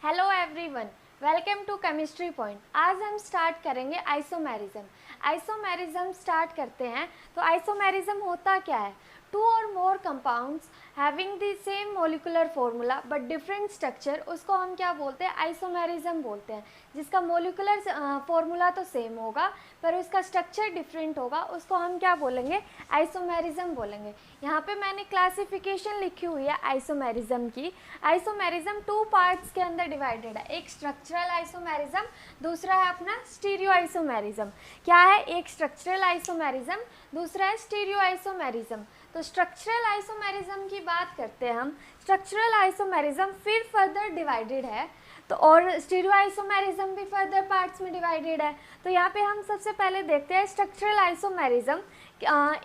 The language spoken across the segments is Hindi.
Hello everyone, welcome to chemistry point. आज हम स्टार्ट करेंगे आइसोमेरिज्म। आइसोमेरिज्म स्टार्ट करते हैं। तो आइसोमेरिज्म होता क्या है? Two or more compounds having the same molecular formula but different structure, उसको हम क्या बोलते हैं? आइसोमेरिज्म बोलते हैं। जिसका मोलिकुलर फॉर्मूला तो सेम होगा पर उसका स्ट्रक्चर डिफरेंट होगा, उसको हम क्या बोलेंगे? आइसोमेरिज्म बोलेंगे। यहाँ पे मैंने क्लासिफिकेशन लिखी हुई है आइसोमेरिज्म की। आइसोमेरिज्म टू पार्ट्स के अंदर डिवाइडेड है। एक स्ट्रक्चरल आइसोमेरिज्म, दूसरा है अपना स्टीरियो आइसोमेरिज्म। क्या है? एक स्ट्रक्चरल आइसोमेरिज्म, दूसरा है स्टीरियो आइसोमेरिज्म। तो स्ट्रक्चरल आइसोमेरिज्म की बात करते हैं हम। स्ट्रक्चरल आइसोमेरिज्म फिर फर्दर डिवाइडेड है, तो और स्टीरियो आइसोमेरिज्म भी फर्दर पार्ट्स में डिवाइडेड है। तो यहाँ पे हम सबसे पहले देखते हैं स्ट्रक्चरल आइसोमेरिज्म।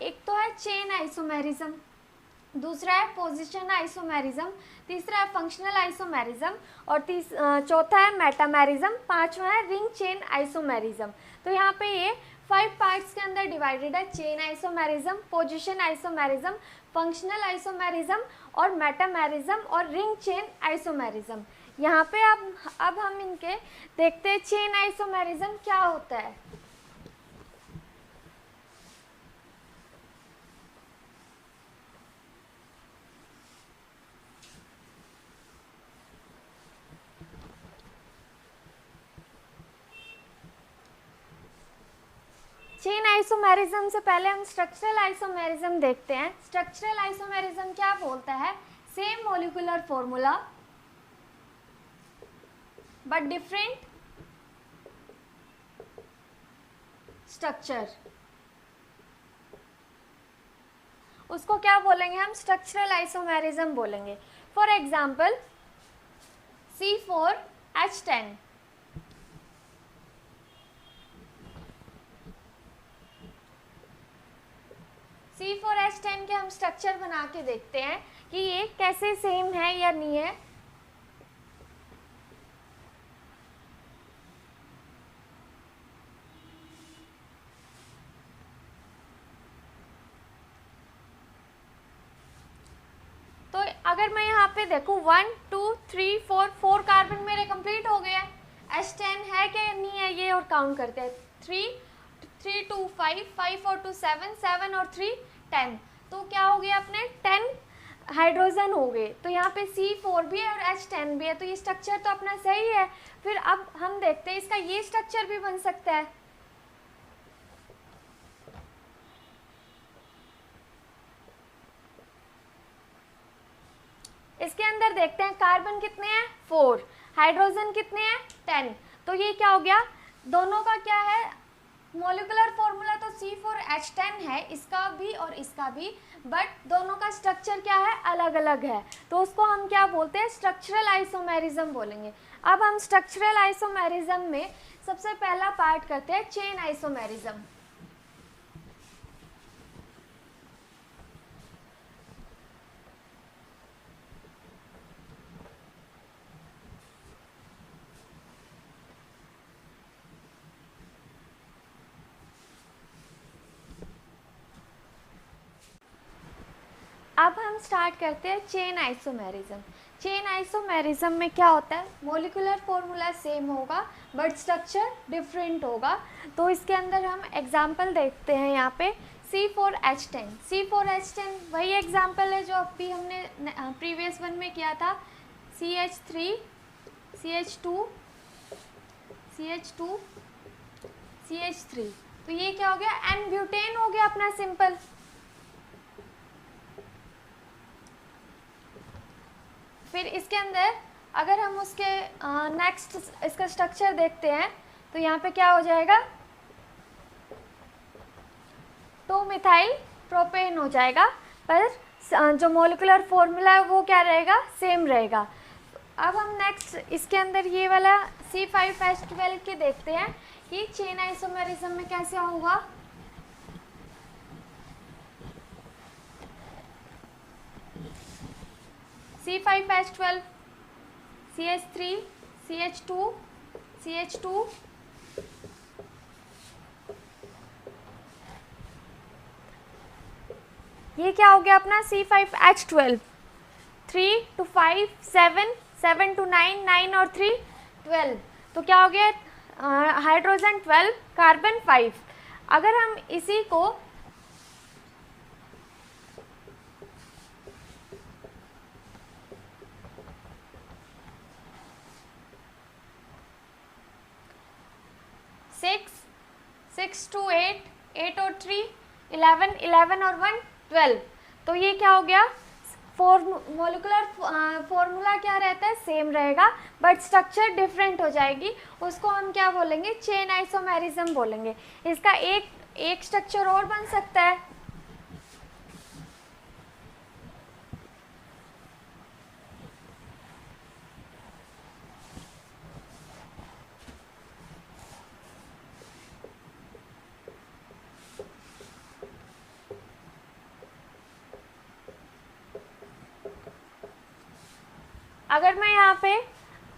एक तो है चेन आइसोमेरिज्म, दूसरा है पोजीशन आइसोमेरिज्म, तीसरा है फंक्शनल आइसोमेरिज्म और चौथा है मेटामेरिज्म, पांचवा है रिंग चेन आइसोमेरिज्म। तो यहाँ पे ये 5 पार्ट्स के अंदर डिवाइडेड है। Chain isomerism, position isomerism, functional isomerism और मेटामेरिज्म और रिंग चेन आइसोमेरिज्म। यहाँ पे अब हम इनके देखते हैं। चेन आइसोमेरिज्म क्या होता है? चेन आइसोमेरिज्म से पहले हम स्ट्रक्चरल आइसोमेरिज्म देखते हैं। स्ट्रक्चरल आइसोमेरिज्म क्या बोलता है? Same molecular formula but different structure, उसको क्या बोलेंगे हम? स्ट्रक्चरल आइसोमेरिज्म बोलेंगे। फॉर एग्जाम्पल C4H10, C4H10 के हम स्ट्रक्चर बना के देखते हैं कि ये कैसे सेम है या नहीं है। तो अगर मैं यहाँ पे देखूँ 1 2 3 4 कार्बन मेरे कंप्लीट हो गए हैं। H10 है कि नहीं है ये और काउंट करते हैं। 3 2 5 5 और 2 7 7 और 3 10। तो क्या हो गया? अपने 10 हाइड्रोजन हो गए। तो यहाँ पे C4 भी है और H10 भी है, तो ये स्ट्रक्चर तो अपना सही है। फिर अब हम देखते हैं इसका ये स्ट्रक्चर भी बन सकता है। इसके अंदर देखते हैं कार्बन कितने हैं? 4, हाइड्रोजन कितने हैं? 10। तो ये क्या हो गया? दोनों का क्या है? मोलिकुलर फॉर्मूला तो C4H10 है, इसका भी और इसका भी, बट दोनों का स्ट्रक्चर क्या है? अलग अलग है। तो उसको हम क्या बोलते हैं? स्ट्रक्चरल आइसोमेरिज्म बोलेंगे। अब हम स्ट्रक्चरल आइसोमेरिज्म में सबसे पहला पार्ट करते हैं चेन आइसोमेरिज्म। अब हम स्टार्ट करते हैं चेन आइसोमेरिज्म। चेन आइसोमेरिज्म में क्या होता है? मोलिकुलर फॉर्मूला सेम होगा बट स्ट्रक्चर डिफरेंट होगा। तो इसके अंदर हम एग्जांपल देखते हैं। यहाँ पे C4H10, C4H10 वही एग्जांपल है जो अभी हमने प्रीवियस वन में किया था। CH3 CH2 CH2 CH3। तो ये क्या हो गया? N ब्यूटेन हो गया अपना सिंपल। फिर इसके अंदर अगर हम उसके नेक्स्ट इसका स्ट्रक्चर देखते हैं तो यहाँ पे क्या हो जाएगा? 2 मिथाइल प्रोपेन हो जाएगा, पर जो मोलिकुलर फॉर्मूला है वो क्या रहेगा? सेम रहेगा। अब हम नेक्स्ट इसके अंदर ये वाला C5H12 के देखते हैं कि चेन आइसोमेरिज्म में कैसे होगा। C5H12 CH3 CH2 CH2 ये क्या हो गया अपना? C5H12 3 to 5 7 7 to 9, 9 और 3 12, तो क्या हो गया, हाइड्रोजन 12, कार्बन 5। अगर हम इसी को सिक्स टू 8, 8 और 3 11, 11 और 1 12, तो ये क्या हो गया, मोलिकुलर फॉर्मूला क्या रहता है, सेम रहेगा, बट स्ट्रक्चर डिफरेंट हो जाएगी। उसको हम क्या बोलेंगे, चेन आइसोमेरिज्म बोलेंगे। इसका एक स्ट्रक्चर और बन सकता है। अगर मैं यहाँ पे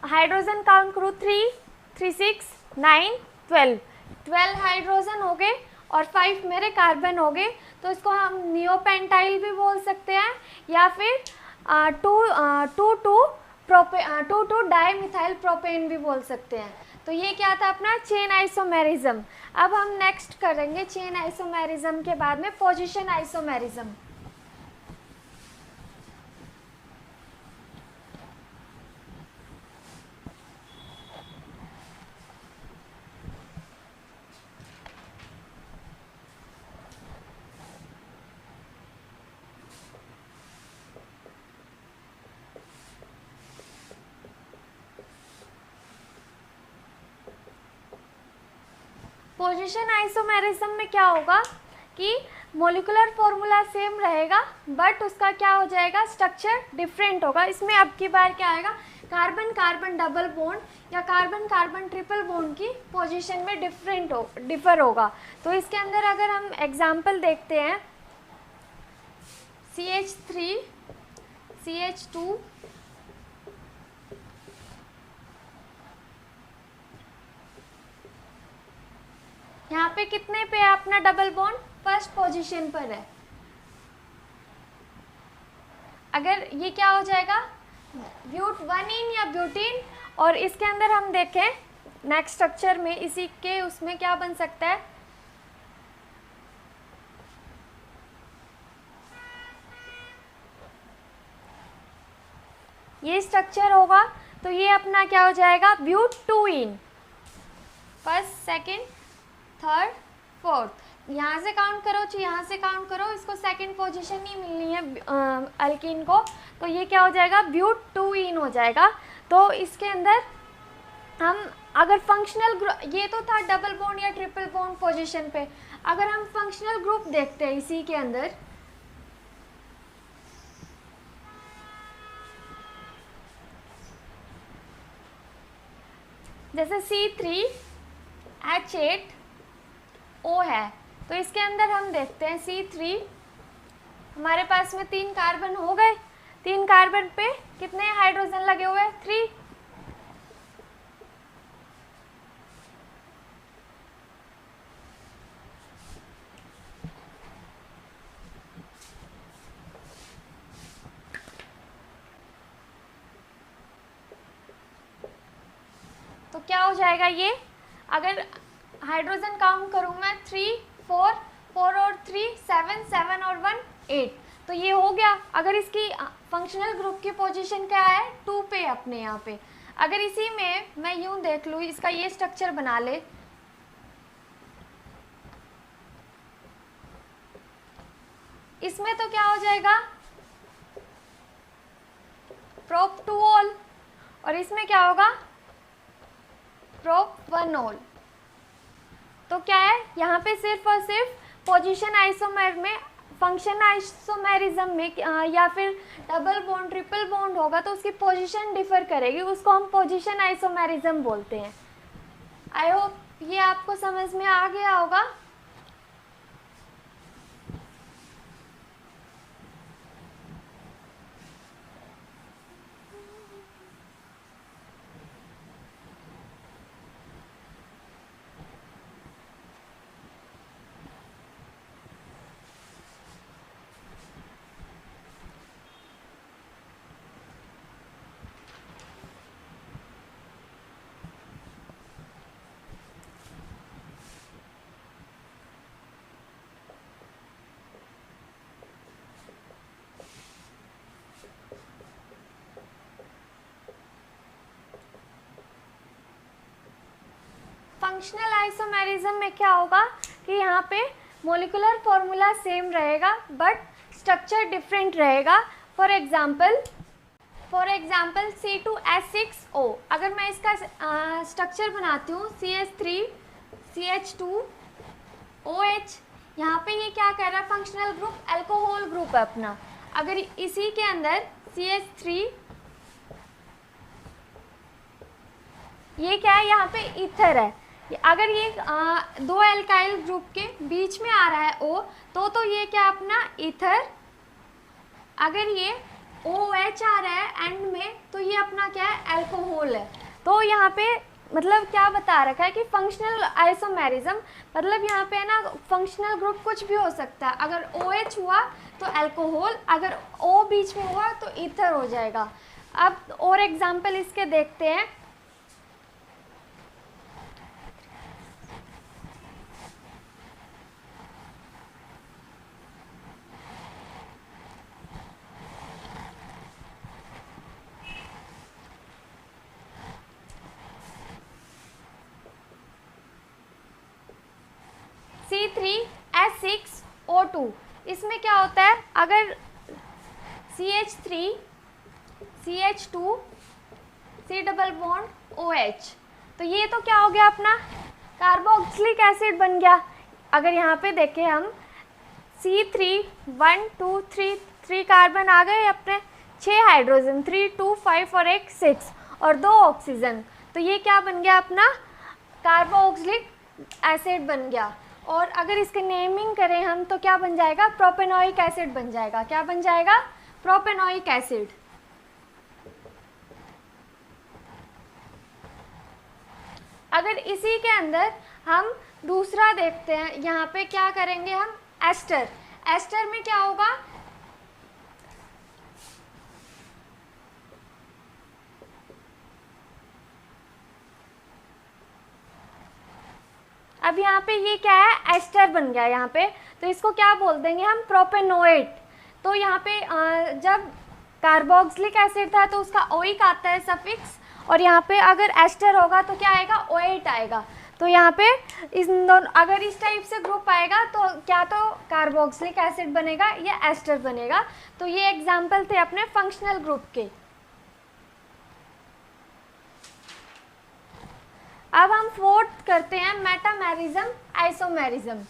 हाइड्रोजन काउंट करूँ 3, 3, 6, 9, 12 हाइड्रोजन हो गए और 5 मेरे कार्बन हो गए, तो इसको हम नियोपेंटाइल भी बोल सकते हैं, या फिर 2,2 डाईमिथाइल प्रोपेन भी बोल सकते हैं। तो ये क्या था अपना चेन आइसोमेरिज्म। अब हम नेक्स्ट करेंगे चेन आइसोमेरिज्म के बाद में पोजीशन आइसोमेरिज्म। पोजीशन आइसोमेरिज्म में क्या होगा कि मोलिकुलर फॉर्मूला सेम रहेगा, बट उसका क्या हो जाएगा, स्ट्रक्चर डिफरेंट होगा। इसमें अब की बार क्या आएगा, कार्बन कार्बन डबल बॉन्ड या कार्बन कार्बन ट्रिपल बॉन्ड की पोजीशन में डिफर होगा। तो इसके अंदर अगर हम एग्जांपल देखते हैं, CH3, CH2, यहाँ पे कितने पे है अपना डबल बॉन्ड, फर्स्ट पोजीशन पर है। अगर ये क्या हो जाएगा, ब्यूट-1इन या ब्यूटीन, और इसके अंदर हम देखें नेक्स्ट स्ट्रक्चर में, इसी के उसमें क्या बन सकता है, ये स्ट्रक्चर होगा। तो ये अपना क्या हो जाएगा, ब्यूट-2इन, फर्स्ट, सेकेंड, थर्ड, फोर्थ। यहाँ से काउंट करो, यहाँ से काउंट करो, इसको सेकंड पोजीशन नहीं मिलनी है अल्कीन को, तो ये क्या हो जाएगा, ब्यूट-2इन हो जाएगा। तो इसके अंदर हम अगर फंक्शनल ग्रुप, ये तो था डबल बॉन्ड या ट्रिपल बॉन्ड पोजीशन पे, अगर हम फंक्शनल ग्रुप देखते हैं इसी के अंदर, जैसे C3H8O है, तो इसके अंदर हम देखते हैं C3, हमारे पास में 3 कार्बन हो गए, 3 कार्बन पे कितने हाइड्रोजन लगे हुए हैं, 3। तो क्या हो जाएगा ये, अगर हाइड्रोजन काउंट करूँ मैं 3, 4, 4 और 3 7, 7 और 1 8, तो ये हो गया। अगर इसकी फंक्शनल ग्रुप की पोजीशन क्या है, 2 पे अपने यहाँ पे। अगर इसी में मैं यूं देख लूँ, इसका ये स्ट्रक्चर बना ले, इसमें तो क्या हो जाएगा, prop2ol, और इसमें क्या होगा, prop1ol। तो क्या है यहाँ पे सिर्फ और सिर्फ पोजीशन आइसोमेर में, फंक्शन आइसोमेरिज्म में या फिर डबल बॉन्ड ट्रिपल बॉन्ड होगा तो उसकी पोजीशन डिफर करेगी, उसको हम पोजीशन आइसोमेरिज्म बोलते हैं। आई होप ये आपको समझ में आ गया होगा। फंक्शनल आइसोमेरिज्म में क्या होगा कि यहाँ पे मोलिकुलर फॉर्मूला सेम रहेगा बट स्ट्रक्चर डिफरेंट रहेगा। फॉर एग्जांपल C2H6O, अगर मैं इसका स्ट्रक्चर बनाती हूँ CH3CH2OH, यहाँ पे ये क्या कह रहा है, फंक्शनल ग्रुप अल्कोहल ग्रुप है अपना। अगर इसी के अंदर CH3, ये क्या है, यहाँ पे ईथर है। अगर ये दो एल्काइल ग्रुप के बीच में आ रहा है O, तो ये क्या अपना ईथर। अगर ये OH आ रहा है एंड में, तो ये अपना क्या है, अल्कोहल है। तो यहाँ पे मतलब क्या बता रखा है कि फंक्शनल आइसोमेरिज्म मतलब यहाँ पे है ना, फंक्शनल ग्रुप कुछ भी हो सकता है। अगर OH हुआ तो अल्कोहल, अगर O बीच में हुआ तो ईथर हो जाएगा। अब और एग्जांपल इसके देखते हैं। C3H6O2, इसमें क्या होता है, अगर CH3 CH2 C double bond OH, तो ये तो क्या हो गया अपना कार्बोक्सिलिक एसिड बन गया। अगर यहाँ पे देखें हम C3 1 2 3 कार्बन आ गए अपने, 6 हाइड्रोजन 3 2 5 और 1 6 और 2 ऑक्सीजन, तो ये क्या बन गया अपना कार्बोक्सिलिक एसिड बन गया। और अगर इसके नेमिंग करें हम तो क्या बन जाएगा, प्रोपेनोइक एसिड बन जाएगा। क्या बन जाएगा, प्रोपेनोइक एसिड। अगर इसी के अंदर हम दूसरा देखते हैं, यहाँ पे क्या करेंगे हम, एस्टर। एस्टर में क्या होगा, अब यहाँ पे ये क्या है, एस्टर बन गया यहाँ पे, तो इसको क्या बोल देंगे हम, प्रोपेनोएट। तो यहाँ पे जब कार्बोक्सिलिक एसिड था तो उसका ओइक आता है सफिक्स, और यहाँ पे अगर एस्टर होगा तो क्या आएगा, ओएट आएगा। तो यहाँ पे इन दोनों, अगर इस टाइप से ग्रुप आएगा तो क्या तो कार्बोक्सिलिक एसिड बनेगा या एस्टर बनेगा। तो ये एग्जाम्पल थे अपने फंक्शनल ग्रुप के। अब हम फोर्थ करते हैं, मेटामेरिज्म आइसोमेरिज्म।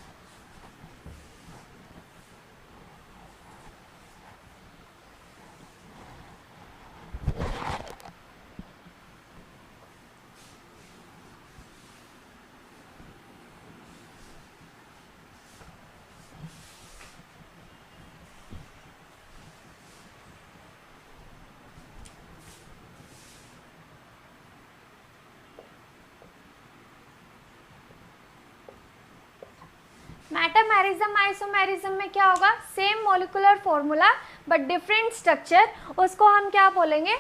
मेटामेरिज्म आइसोमेरिज्म में क्या होगा, same molecular formula but different structure, उसको हम क्या बोलेंगे,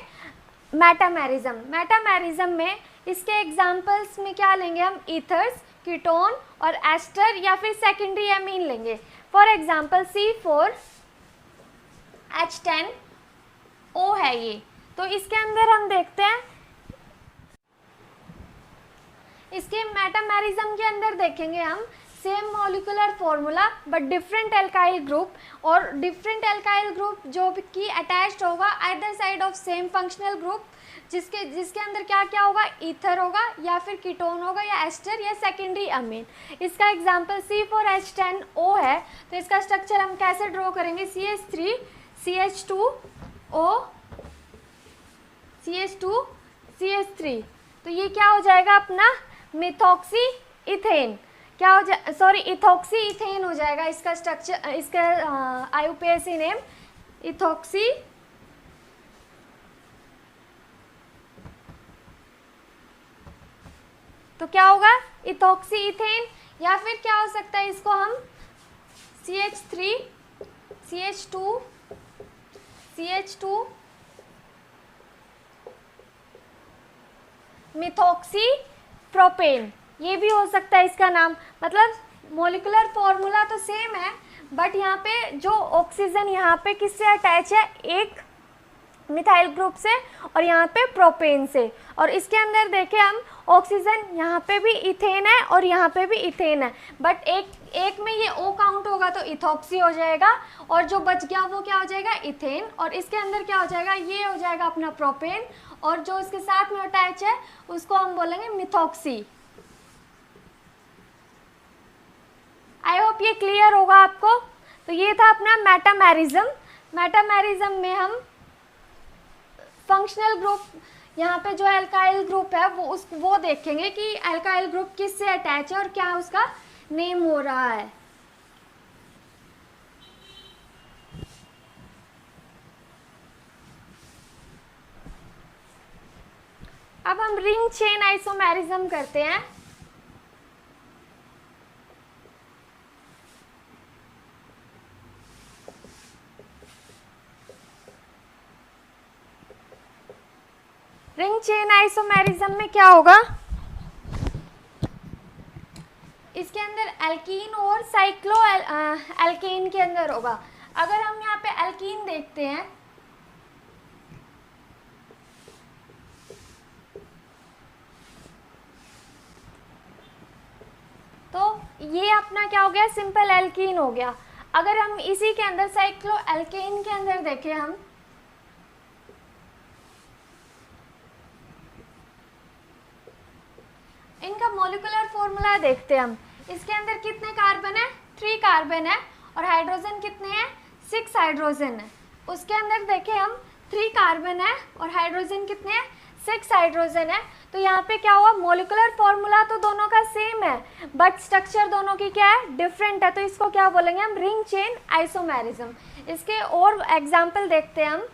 मेटामेरिज्म। मेटामेरिज्म में इसके एग्जांपल्स में क्या लेंगे हम, ईथर्स, कीटोन और एस्टर या फिर सेकेंडरी एमीन लेंगे। फॉर एग्जांपल C4H10O है ये, तो इसके अंदर हम देखते हैं, इसके मेटामेरिज्म के अंदर देखेंगे हम same molecular formula but different alkyl group, और डिफरेंट एल्काइल ग्रुप जो कि अटैच्ड होगा either side of same functional group, जिसके अंदर क्या क्या होगा, ईथर होगा या फिर कीटोन होगा या एस्टर या सेकेंडरी अमीन। इसका एग्जांपल C4H10O है, तो इसका स्ट्रक्चर हम कैसे ड्रॉ करेंगे, CH3 CH2O CH2 CH3, तो ये क्या हो जाएगा अपना मिथॉक्सी इथेन, क्या हो जाए, सॉरी इथॉक्सी इथेन हो जाएगा इसका स्ट्रक्चर, इसका IUPAC नेम इथॉक्सी तो क्या होगा, इथॉक्सी इथेन। या फिर क्या हो सकता है, इसको हम CH3 CH2 CH2 methoxy propane, ये भी हो सकता है इसका नाम। मतलब मोलिकुलर फॉर्मूला तो सेम है बट यहाँ पे जो ऑक्सीजन यहाँ पे किससे अटैच है, एक मिथाइल ग्रुप से और यहाँ पे प्रोपेन से। और इसके अंदर देखें हम ऑक्सीजन, यहाँ पे भी इथेन है और यहाँ पे भी इथेन है, बट एक में ये O काउंट होगा तो इथॉक्सी हो जाएगा, और जो बच गया वो क्या हो जाएगा, इथेन। और इसके अंदर क्या हो जाएगा, ये हो जाएगा अपना प्रोपेन, और जो इसके साथ में अटैच है उसको हम बोलेंगे मिथॉक्सी। आई होप ये क्लियर होगा आपको। तो ये था अपना मेटामेरिज्म। मेटामेरिज्म में हम फंक्शनल ग्रुप, यहाँ पे जो एल्काइल ग्रुप है वो देखेंगे कि एल्काइल ग्रुप किससे अटैच है और क्या उसका नेम हो रहा है। अब हम रिंग चेन आइसोमेरिज्म करते हैं। रिंग चेन आइसोमेरिज्म में क्या होगा, इसके अंदर एल्कीन और साइक्लो एल्केन के अंदर होगा। अगर हम यहाँ पे एल्कीन देखते हैं तो ये अपना क्या हो गया, सिंपल एल्कीन हो गया। अगर हम इसी के अंदर साइक्लो एल्केन के अंदर देखें हम, इनका मॉलिक्यूलर फॉर्मूला देखते हैं हम। इसके अंदर कितने कार्बन है, 3 कार्बन है, और हाइड्रोजन कितने हैं, 6 हाइड्रोजन है। उसके अंदर देखें हम 3 कार्बन है और हाइड्रोजन कितने हैं, 6 हाइड्रोजन है। तो यहाँ पे क्या हुआ, मॉलिक्यूलर फॉर्मूला तो दोनों का सेम है बट स्ट्रक्चर दोनों की क्या है, डिफरेंट है। तो इसको क्या बोलेंगे हम, रिंग चेन आइसोमेरिज्म। इसके और एग्जाम्पल देखते हैं हम।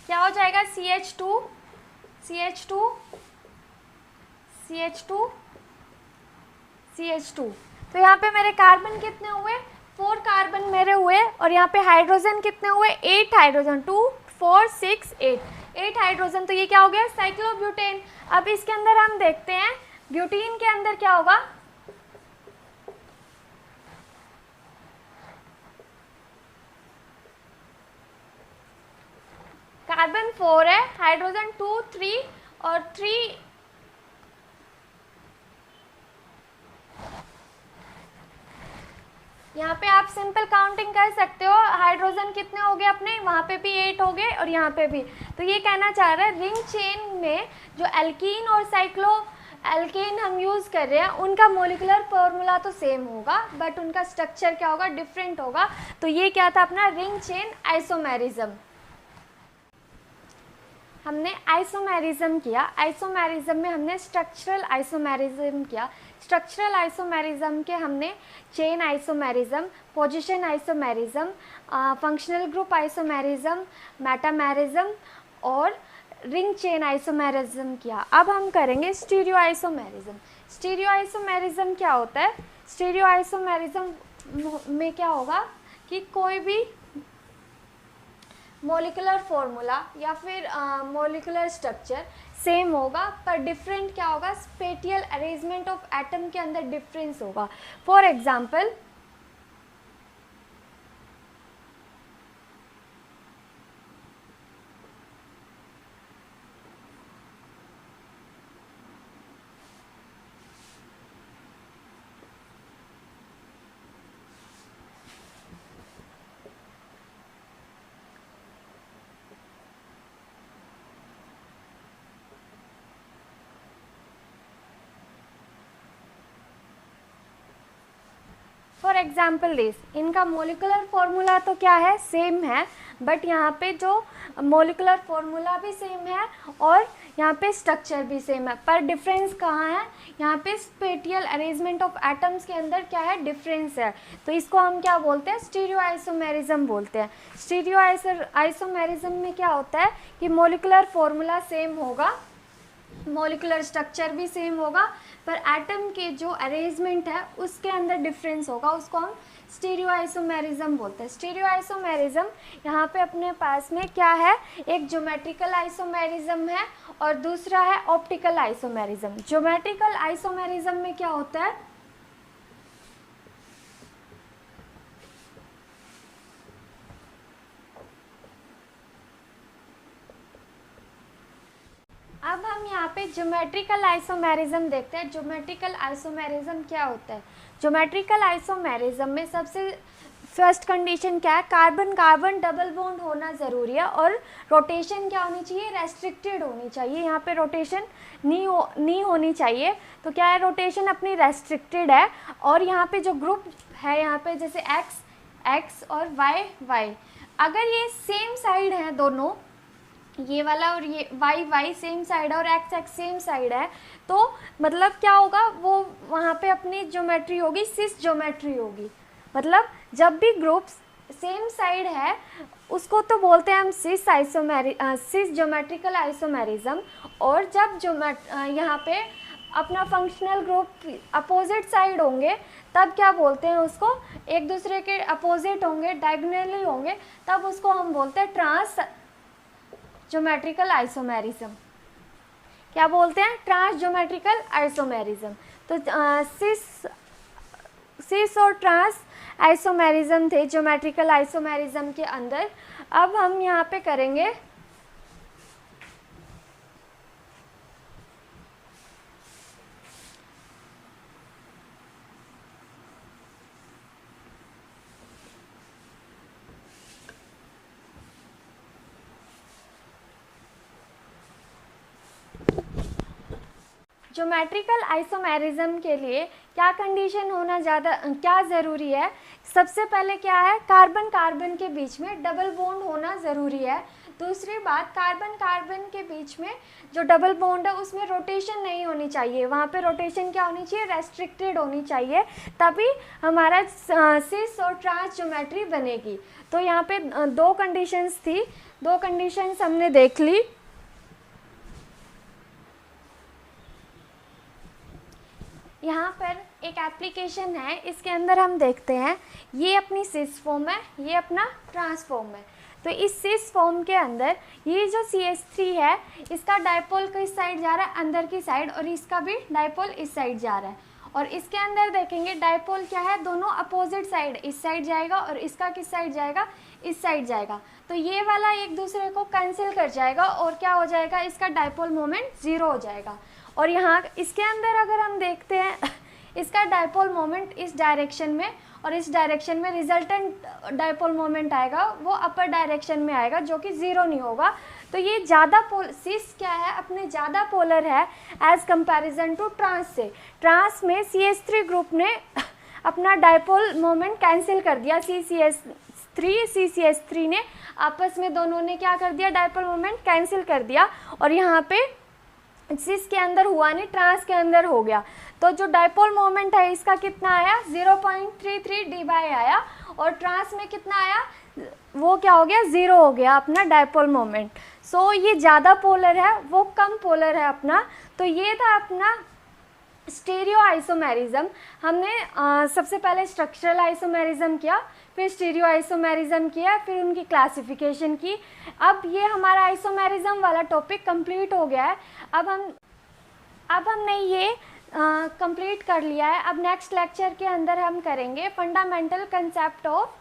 क्या हो जाएगा, CH2 CH2 CH2 CH2। तो यहाँ पे मेरे कार्बन कितने हुए, 4 कार्बन मेरे हुए, और यहाँ पे हाइड्रोजन कितने हुए, 8 हाइड्रोजन, 2 4 6 8 हाइड्रोजन। तो ये क्या हो गया, साइक्लोब्यूटेन। अब इसके अंदर हम देखते हैं ब्यूटीन के अंदर क्या होगा, कार्बन 4 है, हाइड्रोजन 2 3 और 3 यहाँ पे आप सिंपल काउंटिंग कर सकते हो। हाइड्रोजन कितने हो गए अपने, वहाँ पे भी 8 हो गए और यहाँ पे भी। तो ये कहना चाह रहा है रिंग चेन में जो एल्कीन और साइक्लो एल्केन हम यूज़ कर रहे हैं उनका मॉलिक्यूलर फॉर्मूला तो सेम होगा बट उनका स्ट्रक्चर क्या होगा, डिफरेंट होगा। तो ये क्या था अपना रिंग चेन आइसोमेरिज्म। हमने आइसोमेरिज्म किया, आइसोमेरिज्म में हमने स्ट्रक्चरल आइसोमेरिज्म किया। स्ट्रक्चरल आइसोमेरिज्म के हमने chain isomerism, position isomerism, functional group isomerism, metamerism और रिंग चेन आइसोमेरिज्म किया। अब हम करेंगे स्टीरियो आइसोमेरिज्म। स्टीरियो आइसोमेरिज्म क्या होता है, स्टीरियो आइसोमेरिज्म में क्या होगा कि कोई भी मॉलिक्यूलर फॉर्मूला या फिर मॉलिक्यूलर स्ट्रक्चर सेम होगा पर डिफरेंट क्या होगा, स्पेटियल अरेंजमेंट ऑफ एटम के अंदर डिफरेंस होगा। For example for example this, इनका मोलिकुलर फॉर्मूला तो क्या है, सेम है, बट यहाँ पे जो मोलिकुलर फॉर्मूला भी सेम है और यहाँ पे स्ट्रक्चर भी सेम है, पर डिफरेंस कहाँ है, यहाँ पे स्पेटियल अरेंजमेंट ऑफ एटम्स के अंदर क्या है, डिफरेंस है। तो इसको हम क्या बोलते हैं, स्टीरियो आइसोमेरिज्म बोलते हैं। स्टीरियो आइसोमेरिज्म में क्या होता है कि मोलिकुलर फॉर्मूला सेम होगा मॉलिकुलर स्ट्रक्चर भी सेम होगा, पर एटम के जो अरेंजमेंट है उसके अंदर डिफरेंस होगा, उसको हम स्टीरियो आइसोमेरिज्म बोलते हैं। स्टीरियो आइसोमेरिज्म यहाँ पे अपने पास में क्या है, एक ज्योमेट्रिकल आइसोमेरिज्म है और दूसरा है ऑप्टिकल आइसोमेरिज्म। ज्योमेट्रिकल आइसोमेरिज्म में क्या होता है, अब हम यहाँ पे ज्योमेट्रिकल आइसोमेरिज्म देखते हैं। ज्योमेट्रिकल आइसोमेरिज्म क्या होता है? ज्योमेट्रिकल आइसोमेरिज्म में सबसे फर्स्ट कंडीशन क्या है, कार्बन कार्बन डबल बॉन्ड होना ज़रूरी है और रोटेशन क्या होनी चाहिए, रेस्ट्रिक्टेड होनी चाहिए। यहाँ पे रोटेशन नहीं होनी चाहिए, तो क्या है, रोटेशन अपनी रेस्ट्रिक्टेड है। और यहाँ पे जो ग्रुप है, यहाँ पे जैसे एक्स एक्स और वाई वाई, अगर ये सेम साइड है दोनों, ये वाला और ये वाई वाई सेम साइड है और एक्स एक्स सेम साइड है, तो मतलब क्या होगा, वो वहाँ पे अपनी ज्योमेट्री होगी सिस ज्योमेट्री होगी। मतलब जब भी ग्रुप्स सेम साइड है उसको तो बोलते हैं हम सिस ज्योमेट्रिकल आइसोमेरिज्म। और जब यहाँ पे अपना फंक्शनल ग्रुप अपोजिट साइड होंगे तब क्या बोलते हैं उसको, एक दूसरे के अपोजिट होंगे, डायगोनली होंगे, तब उसको हम बोलते हैं ट्रांस ज्योमेट्रिकल आइसोमेरिज्म। क्या बोलते हैं, ट्रांस ज्योमेट्रिकल आइसोमेरिज्म। तो सिस और ट्रांस आइसोमेरिज्म थे ज्योमेट्रिकल आइसोमेरिज्म के अंदर। अब हम यहाँ पे करेंगे ज्योमेट्रिकल आइसोमेरिज्म के लिए क्या कंडीशन होना क्या ज़रूरी है। सबसे पहले क्या है, कार्बन कार्बन के बीच में डबल बॉन्ड होना ज़रूरी है। दूसरी बात, कार्बन कार्बन के बीच में जो डबल बॉन्ड है उसमें रोटेशन नहीं होनी चाहिए, वहाँ पे रोटेशन क्या होनी चाहिए, रेस्ट्रिक्टेड होनी चाहिए, तभी हमारा सिस और ट्रांस ज्योमेट्री बनेगी। तो यहाँ पे दो कंडीशंस थी, दो कंडीशंस हमने देख ली। यहाँ पर एक एप्लीकेशन है, इसके अंदर हम देखते हैं, ये अपनी सिस फॉर्म है, ये अपना ट्रांस फॉर्म है। तो इस सिस फॉर्म के अंदर ये जो CH3 है, इसका डायपोल किस साइड जा रहा है, अंदर की साइड, और इसका भी डायपोल इस साइड जा रहा है। और इसके अंदर देखेंगे डायपोल क्या है, दोनों अपोजिट साइड, इस साइड जाएगा और इसका किस साइड जाएगा, इस साइड जाएगा। तो ये वाला एक दूसरे को कैंसिल कर जाएगा और क्या हो जाएगा, इसका डायपोल मोमेंट 0 हो जाएगा। और यहाँ इसके अंदर अगर हम देखते हैं इसका डायपोल मोमेंट इस डायरेक्शन में और इस डायरेक्शन में रिजल्टेंट डायपोल मोमेंट आएगा, वो अपर डायरेक्शन में आएगा, जो कि 0 नहीं होगा। तो ये ज़्यादा सिस क्या है, अपने ज़्यादा पोलर है एज कंपैरिजन टू ट्रांस से। ट्रांस में CH3 ग्रुप ने अपना डायपोल मोमेंट कैंसिल कर दिया, CCS3 ने आपस में दोनों ने क्या कर दिया, डायपोल मोमेंट कैंसिल कर दिया। और यहाँ पे सिस के अंदर हुआ नहीं, ट्रांस के अंदर हो गया। तो जो डायपोल मोमेंट है इसका कितना आया, 0.33 d आया, और ट्रांस में कितना आया, वो क्या हो गया, 0 हो गया अपना डायपोल मोमेंट। सो ये ज़्यादा पोलर है, वो कम पोलर है अपना। तो ये था अपना स्टीरियो आइसोमेरिज्म। हमने सबसे पहले स्ट्रक्चरल आइसोमेरिज्म किया, फिर स्टीरियो आइसोमेरिज्म किया, फिर उनकी क्लासिफिकेशन की। अब ये हमारा आइसोमेरिज्म वाला टॉपिक कंप्लीट हो गया है। अब हमने ये कंप्लीट कर लिया है। अब नेक्स्ट लेक्चर के अंदर हम करेंगे fundamental concept of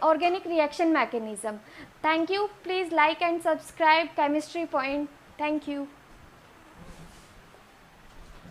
organic reaction mechanism. Thank you. Please like and subscribe chemistry point. Thank you.